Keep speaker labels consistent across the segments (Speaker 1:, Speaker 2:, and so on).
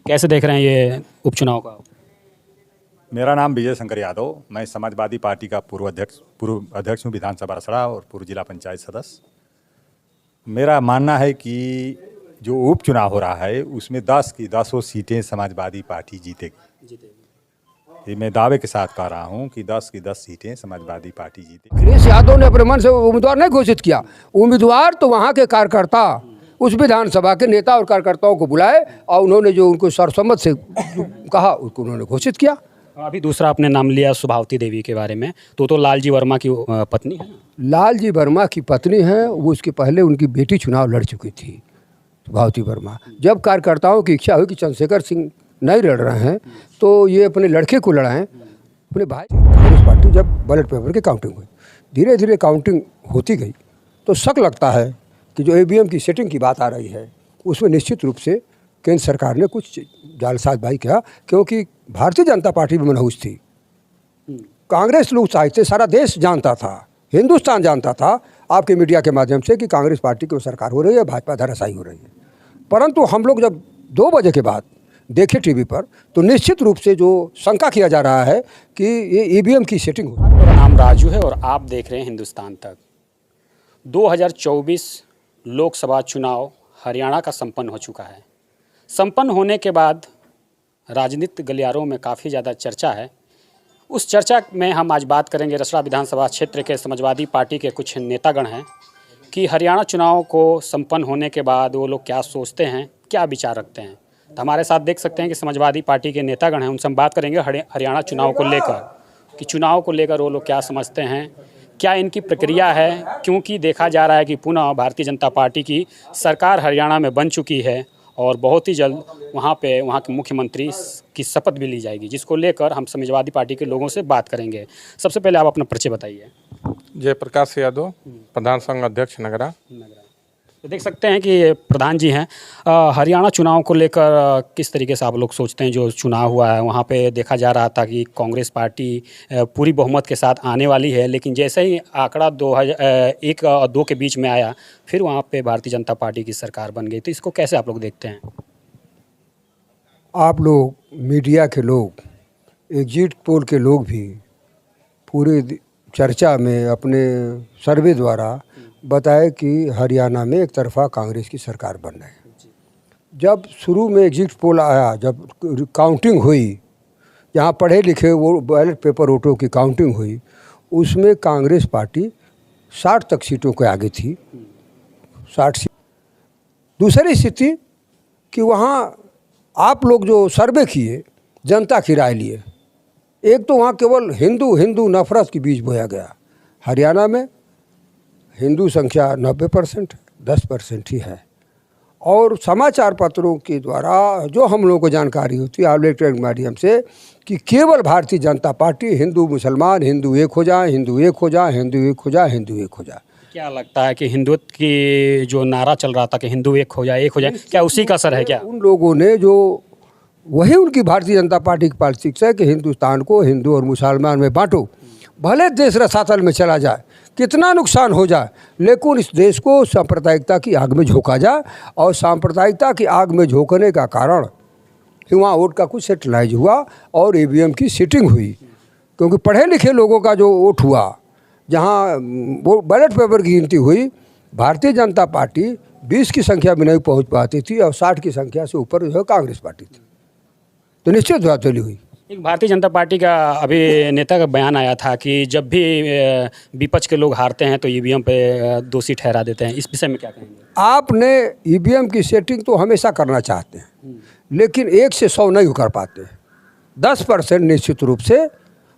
Speaker 1: कैसे देख रहे हैं ये उपचुनाव का?
Speaker 2: मेरा नाम विजय शंकर यादव, मैं समाजवादी पार्टी का पूर्व अध्यक्ष हूँ विधानसभा रसड़ा और पूर्व जिला पंचायत सदस्य। मेरा मानना है कि जो उपचुनाव हो रहा है उसमें 10 की 10 सीटें समाजवादी पार्टी जीतेगी। ये मैं दावे के साथ कह रहा हूँ कि 10 की 10 सीटें समाजवादी पार्टी जीतेगी।
Speaker 3: अखिलेश यादव ने अपने मन से उम्मीदवार नहीं घोषित किया। उम्मीदवार तो वहाँ के कार्यकर्ता, उस विधानसभा के नेता और कार्यकर्ताओं को बुलाए और उन्होंने जो उनको सर्वसम्मत से कहा उसको उन्होंने घोषित किया।
Speaker 1: अभी दूसरा आपने नाम लिया सुभावती देवी के बारे में, तो लालजी वर्मा की पत्नी है।
Speaker 3: लालजी वर्मा की पत्नी है, वो उसके पहले उनकी बेटी चुनाव लड़ चुकी थी, सुभावती वर्मा। जब कार्यकर्ताओं की इच्छा हुई कि चंद्रशेखर सिंह नहीं लड़ रहे हैं तो ये अपने लड़के को लड़ाएं। अपने भाई कांग्रेस पार्टी जब बैलेट पेपर की काउंटिंग हुई, धीरे धीरे काउंटिंग होती गई तो शक लगता है कि जो ईवीएम की सेटिंग की बात आ रही है उसमें निश्चित रूप से केंद्र सरकार ने कुछ जालसाजबाजी किया, क्योंकि भारतीय जनता पार्टी भी मनहूस थी। कांग्रेस लोग चाहते, सारा देश जानता था, हिंदुस्तान जानता था आपके मीडिया के माध्यम से कि कांग्रेस पार्टी की सरकार हो रही है, भाजपा धराशायी हो रही है। परंतु हम लोग जब 2 बजे के बाद देखे टीवी पर तो निश्चित रूप से जो शंका किया जा रहा है कि ये ईवीएम की सेटिंग हो।
Speaker 1: मेरा नाम राजू है और आप देख रहे हैं हिंदुस्तान तक। 2024 लोकसभा चुनाव हरियाणा का संपन्न हो चुका है। संपन्न होने के बाद राजनीतिक गलियारों में काफ़ी ज़्यादा चर्चा है। उस चर्चा में हम आज बात करेंगे रसड़ा विधानसभा क्षेत्र के समाजवादी पार्टी के कुछ नेतागण हैं कि हरियाणा चुनाव को संपन्न होने के बाद वो लोग क्या सोचते हैं, क्या विचार रखते हैं। तो हमारे साथ देख सकते हैं कि समाजवादी पार्टी के नेतागण हैं, उनसे हम बात करेंगे हरियाणा चुनाव को लेकर कि चुनाव को लेकर वो लोग क्या समझते हैं, क्या इनकी प्रक्रिया है, क्योंकि देखा जा रहा है कि पुनः भारतीय जनता पार्टी की सरकार हरियाणा में बन चुकी है और बहुत ही जल्द वहाँ के मुख्यमंत्री की शपथ भी ली जाएगी, जिसको लेकर हम समाजवादी पार्टी के लोगों से बात करेंगे। सबसे पहले आप अपना परिचय बताइए।
Speaker 4: जयप्रकाश यादव, प्रधान संघ अध्यक्ष नगरा।
Speaker 1: तो देख सकते हैं कि प्रधान जी हैं। हरियाणा चुनाव को लेकर किस तरीके से आप लोग सोचते हैं? जो चुनाव हुआ है वहाँ पे देखा जा रहा था कि कांग्रेस पार्टी पूरी बहुमत के साथ आने वाली है, लेकिन जैसे ही आंकड़ा 1 और 2 के बीच में आया फिर वहाँ पे भारतीय जनता पार्टी की सरकार बन गई। तो इसको कैसे आप लोग देखते हैं?
Speaker 3: आप लोग मीडिया के लोग, एग्जिट पोल के लोग भी पूरे चर्चा में अपने सर्वे द्वारा बताए कि हरियाणा में एक तरफा कांग्रेस की सरकार बन रही है। जब शुरू में एग्जिट पोल आया, जब काउंटिंग हुई, जहाँ पढ़े लिखे वो बैलेट पेपर वोटों की काउंटिंग हुई, उसमें कांग्रेस पार्टी 60 तक सीटों के आगे थी, 60 सीट। दूसरी स्थिति कि वहाँ आप लोग जो सर्वे किए, जनता की राय लिए, एक तो वहाँ केवल हिंदू नफरत के बीच बोया गया। हरियाणा में हिंदू संख्या 90%, 10% ही है। और समाचार पत्रों के द्वारा जो हम लोगों को जानकारी होती है इलेक्ट्रॉनिक माध्यम से कि केवल भारतीय जनता पार्टी, हिंदू मुसलमान, हिंदू एक हो जाए, हिंदू एक हो जाए, हिंदू एक हो जाए, हिंदू एक हो जाए। क्या
Speaker 1: लगता है कि हिंदुत्व की जो नारा चल रहा था कि हिंदू एक हो जाए, क्या उसी का असर है? क्या
Speaker 3: उन लोगों ने जो वही उनकी भारतीय जनता पार्टी की पॉलिटिक्स है कि हिंदुस्तान को हिंदू और मुसलमान में बांटो, भले देश रसातल में चला जाए, कितना नुकसान हो जाए, लेकिन इस देश को सांप्रदायिकता की आग में झोंका जाए। और सांप्रदायिकता की आग में झोंकने का कारण वहाँ वोट का कुछ सेटलाइज हुआ और ईवीएम की सीटिंग हुई, क्योंकि पढ़े लिखे लोगों का जो वोट हुआ, जहाँ वो बैलेट पेपर की गिनती हुई, भारतीय जनता पार्टी 20 की संख्या में नहीं पहुँच पाती थी और 60 की संख्या से ऊपर जो है कांग्रेस पार्टी थी, तो निश्चित बातचीत हुई।
Speaker 1: एक भारतीय जनता पार्टी का अभी नेता का बयान आया था कि जब भी विपक्ष के लोग हारते हैं तो ईवीएम पे दोषी ठहरा देते हैं। इस विषय में क्या कहेंगे?
Speaker 3: आपने ईवीएम की सेटिंग तो हमेशा करना चाहते हैं, लेकिन 1 से 100 नहीं कर पाते। 10% निश्चित रूप से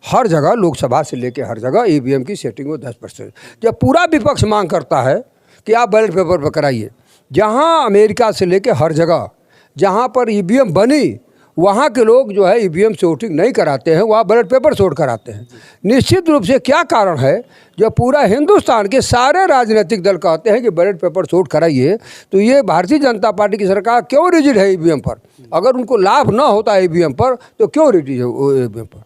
Speaker 3: हर जगह, लोकसभा से लेकर हर जगह ईवीएम की सेटिंग हो 10%। जब पूरा विपक्ष मांग करता है कि आप बैलेट पेपर पर कराइए, जहाँ अमेरिका से लेकर हर जगह जहाँ पर ईवीएम बनी वहाँ के लोग जो है ईवीएम से वोटिंग नहीं कराते हैं, वहाँ बैलेट पेपर से वोट कराते हैं। निश्चित रूप से क्या कारण है? जब पूरा हिंदुस्तान के सारे राजनीतिक दल कहते हैं कि बैलेट पेपर से वोट कराइए, तो ये भारतीय जनता पार्टी की सरकार क्यों रिजिड है ईवीएम पर? अगर उनको लाभ ना होता ईवीएम पर तो क्यों रिजिड है ईवीएम पर?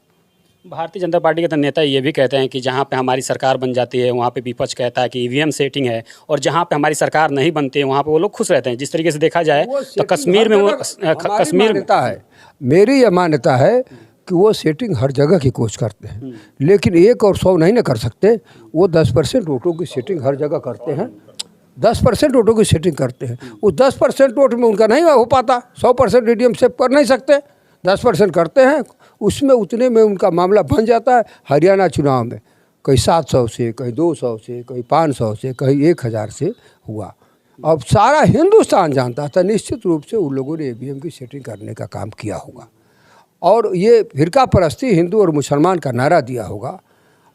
Speaker 1: भारतीय जनता पार्टी के तो नेता ये भी कहते हैं कि जहाँ पे हमारी सरकार बन जाती है वहाँ पे विपक्ष कहता है कि ईवीएम सेटिंग है, और जहाँ पे हमारी सरकार नहीं बनती है वहाँ पे वो लोग खुश रहते हैं। जिस तरीके से देखा जाए तो कश्मीर में वो कश्मीर
Speaker 3: मान्यता है, मेरी यह मान्यता है कि वो सेटिंग हर जगह की कोशिश करते हैं, लेकिन 1 और 100 नहीं ना कर सकते। वो 10% वोटों की सेटिंग हर जगह करते हैं, 10% वोटों की सेटिंग करते हैं। उस 10% वोट में उनका नहीं हो पाता, 100% ईवीएम से कर नहीं सकते, 10% करते हैं, उसमें उतने में उनका मामला बन जाता है। हरियाणा चुनाव में कहीं 700 से, कहीं 200 से, कहीं 500 से, कहीं 1000 से हुआ। अब सारा हिंदुस्तान जानता था निश्चित रूप से उन लोगों ने ईवीएम की सेटिंग करने का काम किया होगा, और ये फिरका परस्ती हिंदू और मुसलमान का नारा दिया होगा।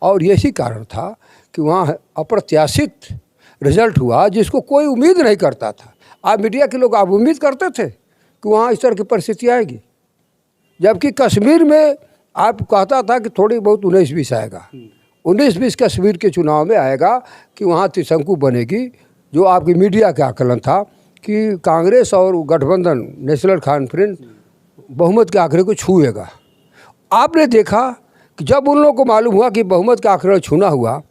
Speaker 3: और यही कारण था कि वहाँ अप्रत्याशित रिजल्ट हुआ जिसको कोई उम्मीद नहीं करता था। आप मीडिया के लोग आप उम्मीद करते थे कि वहाँ इस तरह की परिस्थिति आएगी, जबकि कश्मीर में आप कहता था कि थोड़ी बहुत 19-20 आएगा, 19-20 कश्मीर के चुनाव में आएगा कि वहाँ त्रिशंकु बनेगी। जो आपकी मीडिया का आकलन था कि कांग्रेस और गठबंधन नेशनल कॉन्फ्रेंस बहुमत के आंकड़े को छूएगा। आपने देखा कि जब उन लोगों को मालूम हुआ कि बहुमत का आंकड़ा छूना हुआ,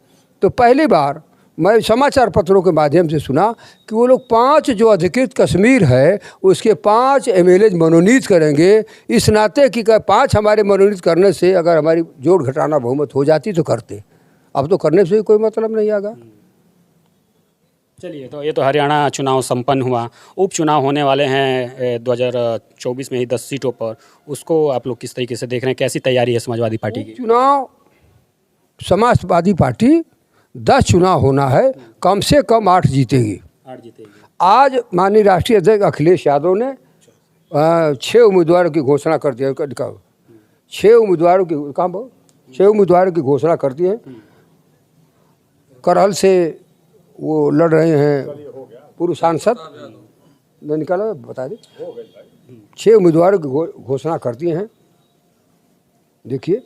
Speaker 3: तो पहली बार मैं समाचार पत्रों के माध्यम से सुना कि वो लोग 5 जो अधिकृत कश्मीर है उसके 5 MLA मनोनीत करेंगे, इस नाते कि 5 हमारे मनोनीत करने से अगर हमारी जोड़ घटाना बहुमत हो जाती तो करते। अब तो करने से कोई मतलब नहीं आगा।
Speaker 1: चलिए, तो ये तो हरियाणा चुनाव संपन्न हुआ। उपचुनाव होने वाले हैं 2024 में ही 10 सीटों पर, उसको आप लोग किस तरीके से देख रहे हैं? कैसी तैयारी है समाजवादी पार्टी की?
Speaker 3: चुनाव समाजवादी पार्टी 10 चुनाव होना है, कम से कम 8 जीतेगी।
Speaker 1: 8 जीतेगी।
Speaker 3: आज माननीय राष्ट्रीय अध्यक्ष अखिलेश यादव ने 6 उम्मीदवारों की घोषणा कर दिया। 6 उम्मीदवारों की 6 उम्मीदवारों की घोषणा कर दी है। करहल से वो लड़ रहे हैं पूर्व सांसद, मैं निकाला बता दी, 6 उम्मीदवारों की घोषणा कर दिए हैं। देखिए,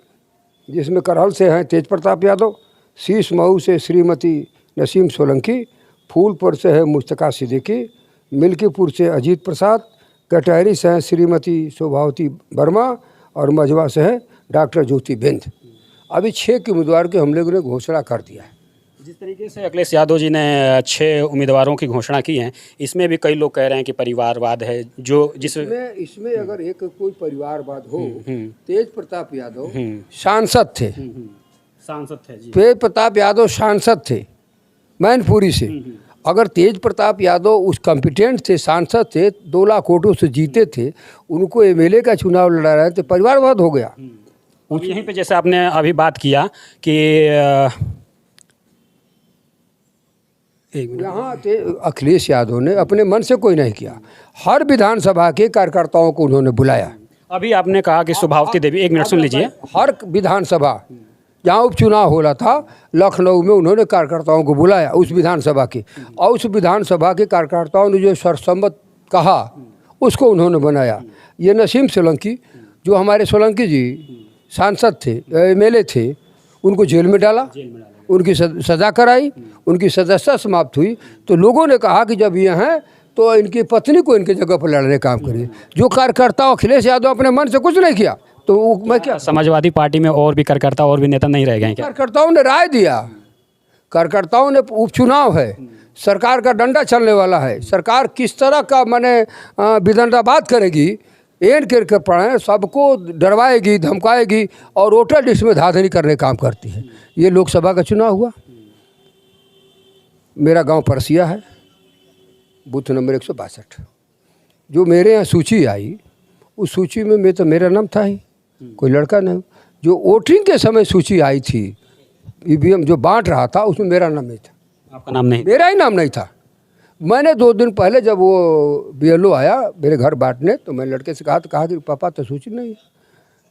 Speaker 3: जिसमें करहल से हैं तेज प्रताप यादव, शीश मऊ से श्रीमती नसीम सोलंकी, फूलपुर से है मुस्तका सिद्दीकी, मिल्कीपुर से अजीत प्रसाद, कटहरी से हैं श्रीमती शोभावती वर्मा, और मझवा से है डॉक्टर ज्योति बिंद। अभी 6 के उम्मीदवार के हम लोगों ने घोषणा कर दिया है।
Speaker 1: जिस तरीके से अखिलेश यादव जी ने 6 उम्मीदवारों की घोषणा की है, इसमें भी कई लोग कह रहे हैं कि परिवारवाद है। जो
Speaker 3: इसमें अगर एक कोई परिवारवाद हो, तेज प्रताप यादव सांसद थे,
Speaker 1: सांसद थे जी।
Speaker 3: तेज प्रताप यादव सांसद थे मैनपुरी से। अगर तेज प्रताप यादव उस कॉम्पिटेंट थे, सांसद थे, 2 लाख वोटों से जीते थे, उनको MLA का चुनाव लड़ा रहे थे, परिवारवाद हो गया।
Speaker 1: अब यहीं पे जैसे आपने अभी बात किया कि
Speaker 3: यहाँ अखिलेश यादव ने अपने मन से कोई नहीं किया, हर विधानसभा के कार्यकर्ताओं को उन्होंने बुलाया।
Speaker 1: अभी आपने कहा कि शोभावती देवी, 1 मिनट सुन लीजिए।
Speaker 3: हर विधानसभा जहाँ उपचुनाव हो रहा था लखनऊ में, उन्होंने कार्यकर्ताओं को बुलाया उस विधानसभा के, और उस विधानसभा के कार्यकर्ताओं ने जो सर्वसम्मत कहा उसको उन्होंने बनाया। ये नसीम सोलंकी, जो हमारे सोलंकी जी सांसद थे, MLA थे, उनको जेल में डाला, उनकी सज़ा कराई, उनकी सदस्यता समाप्त हुई। तो लोगों ने कहा कि जब ये हैं तो इनकी पत्नी को इनके जगह पर लड़ने काम करिए। जो कार्यकर्ता अखिलेश यादव अपने मन से कुछ नहीं किया, तो मैं क्या,
Speaker 1: समाजवादी पार्टी में और भी कार्यकर्ता और भी नेता नहीं रह गए क्या?
Speaker 3: कार्यकर्ताओं ने राय दिया, कार्यकर्ताओं ने, उपचुनाव है, सरकार का डंडा चलने वाला है, सरकार किस तरह का माने विदंडाबाद करेगी, एन करके पढ़े, सबको डरवाएगी, धमकाएगी, और वोटर लिस्ट में धांधली करने काम करती है। ये लोकसभा का चुनाव हुआ, मेरा गांव परसिया है, बूथ नंबर 162। जो मेरे यहाँ सूची आई, उस सूची में तो मेरा नाम था ही, कोई लड़का नहीं। जो वोटिंग के समय सूची आई थी, EVM जो बांट रहा था, उसमें मेरा नाम नहीं था।
Speaker 1: आपका नाम नहीं?
Speaker 3: मेरा ही नाम नहीं था। मैंने 2 दिन पहले जब वो BLO आया मेरे घर बांटने, तो मैंने लड़के से कहा कि पापा तो सूची नहीं है।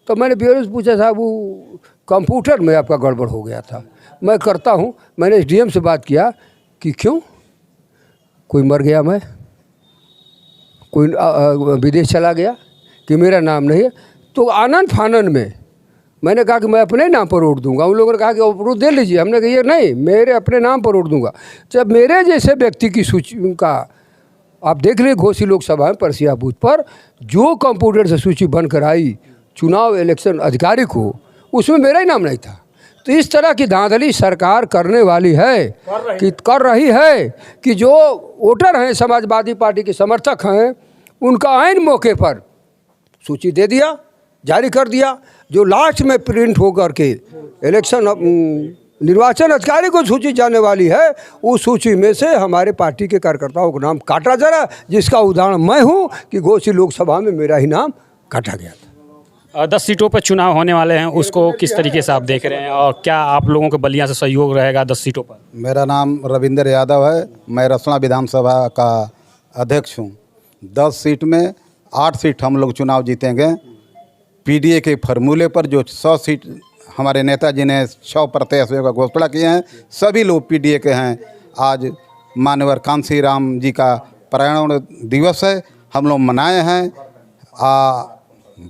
Speaker 3: तो मैंने BLO से पूछा, साहब वो कंप्यूटर में आपका गड़बड़ हो गया था। मैं करता हूँ, मैंने SDM से बात किया कि क्यों, कोई मर गया, मैं कोई विदेश चला गया कि मेरा नाम नहीं है। तो आनंद फानन में मैंने कहा कि मैं अपने नाम पर वोट दूंगा। उन लोगों ने कहा कि प्रूफ दे लीजिए। हमने कहा ये नहीं, मेरे अपने नाम पर वोट दूंगा। जब मेरे जैसे व्यक्ति की सूची का आप देख लें, घोसी लोकसभा में परसिया बूथ पर जो कंप्यूटर से सूची बनकर आई चुनाव इलेक्शन अधिकारी को, उसमें मेरा ही नाम नहीं था। तो इस तरह की धांधली सरकार करने वाली है कि कर रही है कि जो वोटर हैं समाजवादी पार्टी के समर्थक हैं उनका ऐन मौके पर सूची दे दिया, जारी कर दिया, जो लास्ट में प्रिंट होकर के इलेक्शन निर्वाचन अधिकारी को सूची जाने वाली है, उस सूची में से हमारे पार्टी के कार्यकर्ताओं का नाम काटा जा रहा है, जिसका उदाहरण मैं हूं कि घोसी लोकसभा में मेरा ही नाम काटा गया था।
Speaker 1: 10 सीटों पर चुनाव होने वाले हैं, उसको किस तरीके से आप देख रहे हैं और क्या आप लोगों के बलिया से सहयोग रहेगा 10 सीटों पर?
Speaker 5: मेरा नाम रविंदर यादव है, मैं रसना विधानसभा का अध्यक्ष हूँ। 10 सीट में 8 सीट हम लोग चुनाव जीतेंगे। पीडीए के फार्मूले पर जो 100 सीट हमारे नेताजी ने 100 प्रत्याशियों का घोषणा किए हैं, सभी लोग पीडीए के हैं। आज मानवर कांसी राम जी का पर्यावरण दिवस है, हम लोग मनाए हैं।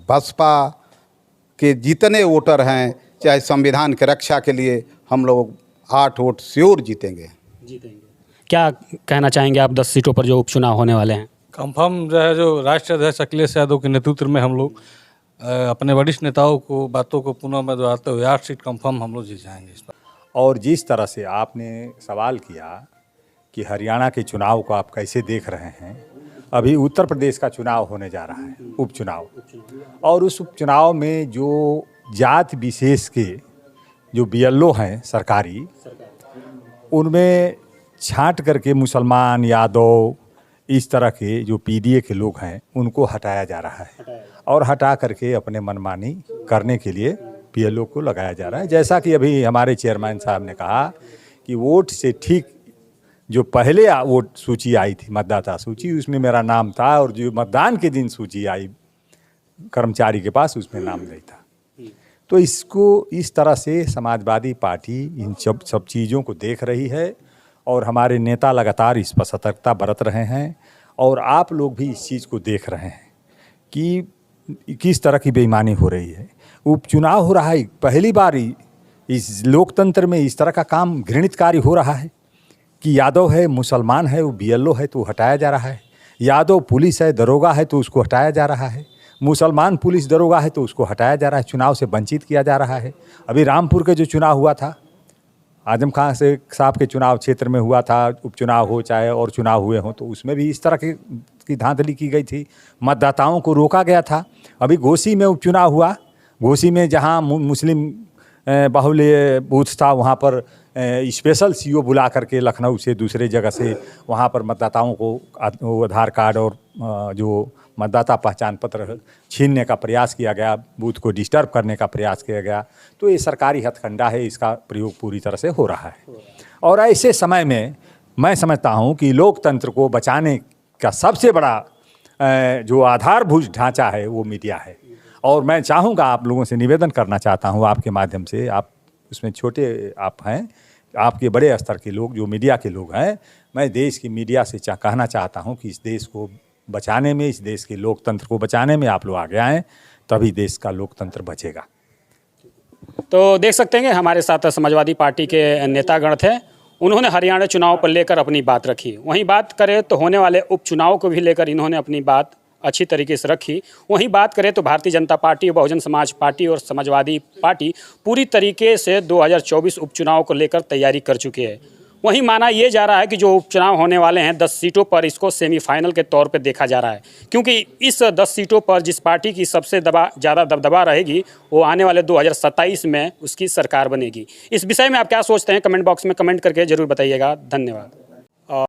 Speaker 5: बसपा के जितने वोटर हैं, चाहे संविधान की रक्षा के लिए, हम लोग 8 वोट श्योर जीतेंगे।
Speaker 1: क्या कहना चाहेंगे आप 10 सीटों पर जो उपचुनाव होने वाले हैं?
Speaker 6: कंफर्म जो है, जो राष्ट्रीय अध्यक्ष अखिलेश यादव के नेतृत्व में हम लोग अपने वरिष्ठ नेताओं को बातों को पुनः में दोहराते हुए 8 सीट कंफर्म हम लोग जीत जाएंगे इस बार।
Speaker 2: और जिस तरह से आपने सवाल किया कि हरियाणा के चुनाव को आप कैसे देख रहे हैं, अभी उत्तर प्रदेश का चुनाव होने जा रहा है, उपचुनाव, और उस उपचुनाव में जो जात विशेष के जो BLO हैं सरकारी, उनमें छांट करके मुसलमान, यादव, इस तरह के जो पीडीए के लोग हैं उनको हटाया जा रहा है और हटा करके अपने मनमानी करने के लिए BLO को लगाया जा रहा है। जैसा कि अभी हमारे चेयरमैन साहब ने कहा कि वोट से ठीक जो पहले वोट सूची आई थी, मतदाता सूची, उसमें मेरा नाम था, और जो मतदान के दिन सूची आई कर्मचारी के पास, उसमें नाम नहीं था। तो इसको इस तरह से समाजवादी पार्टी इन सब चीज़ों को देख रही है और हमारे नेता लगातार इस पर सतर्कता बरत रहे हैं और आप लोग भी इस चीज़ को देख रहे हैं कि किस तरह की बेईमानी हो रही है। उपचुनाव हो रहा है, पहली बार इस लोकतंत्र में इस तरह का काम घृणितकारी हो रहा है कि यादव है, मुसलमान है, वो BLO है तो हटाया जा रहा है, यादव पुलिस है, दरोगा है तो उसको हटाया जा रहा है, मुसलमान पुलिस दरोगा है तो उसको हटाया जा रहा है, चुनाव से वंचित किया जा रहा है। अभी रामपुर के जो चुनाव हुआ था, आजम खान से साहब के चुनाव क्षेत्र में हुआ था, उपचुनाव हो चाहे और चुनाव हुए हों, तो उसमें भी इस तरह की धांधली की गई थी, मतदाताओं को रोका गया था। अभी घोसी में उपचुनाव हुआ, घोसी में जहां मुस्लिम बाहुल्य बूथ था, वहां पर स्पेशल CO बुला करके लखनऊ से दूसरे जगह से वहां पर मतदाताओं को आधार कार्ड और जो मतदाता पहचान पत्र छीनने का प्रयास किया गया, बूथ को डिस्टर्ब करने का प्रयास किया गया। तो ये सरकारी हथकंडा है, इसका प्रयोग पूरी तरह से हो रहा है। और ऐसे समय में मैं समझता हूँ कि लोकतंत्र को बचाने का सबसे बड़ा जो आधारभूत ढांचा है वो मीडिया है। और मैं चाहूँगा, आप लोगों से निवेदन करना चाहता हूँ आपके माध्यम से, आप उसमें छोटे आप हैं, आपके बड़े स्तर के लोग जो मीडिया के लोग हैं, मैं देश की मीडिया से कहना चाहता हूँ कि इस देश को बचाने में, इस देश के लोकतंत्र को बचाने में आप लोग आगे आएँ, तभी देश का लोकतंत्र बचेगा।
Speaker 1: तो देख सकते हैं कि हमारे साथ समाजवादी पार्टी के नेतागण थे, उन्होंने हरियाणा चुनाव पर लेकर अपनी बात रखी। वहीं बात करें तो होने वाले उपचुनाव को भी लेकर इन्होंने अपनी बात अच्छी तरीके से रखी। वहीं बात करें तो भारतीय जनता पार्टी, बहुजन समाज पार्टी और समाजवादी पार्टी पूरी तरीके से 2024 उपचुनाव को लेकर तैयारी कर चुकी है। वहीं माना ये जा रहा है कि जो उपचुनाव होने वाले हैं 10 सीटों पर, इसको सेमीफाइनल के तौर पे देखा जा रहा है, क्योंकि इस 10 सीटों पर जिस पार्टी की सबसे ज़्यादा दबदबा रहेगी वो आने वाले 2027 में उसकी सरकार बनेगी। इस विषय में आप क्या सोचते हैं, कमेंट बॉक्स में कमेंट करके ज़रूर बताइएगा। धन्यवाद।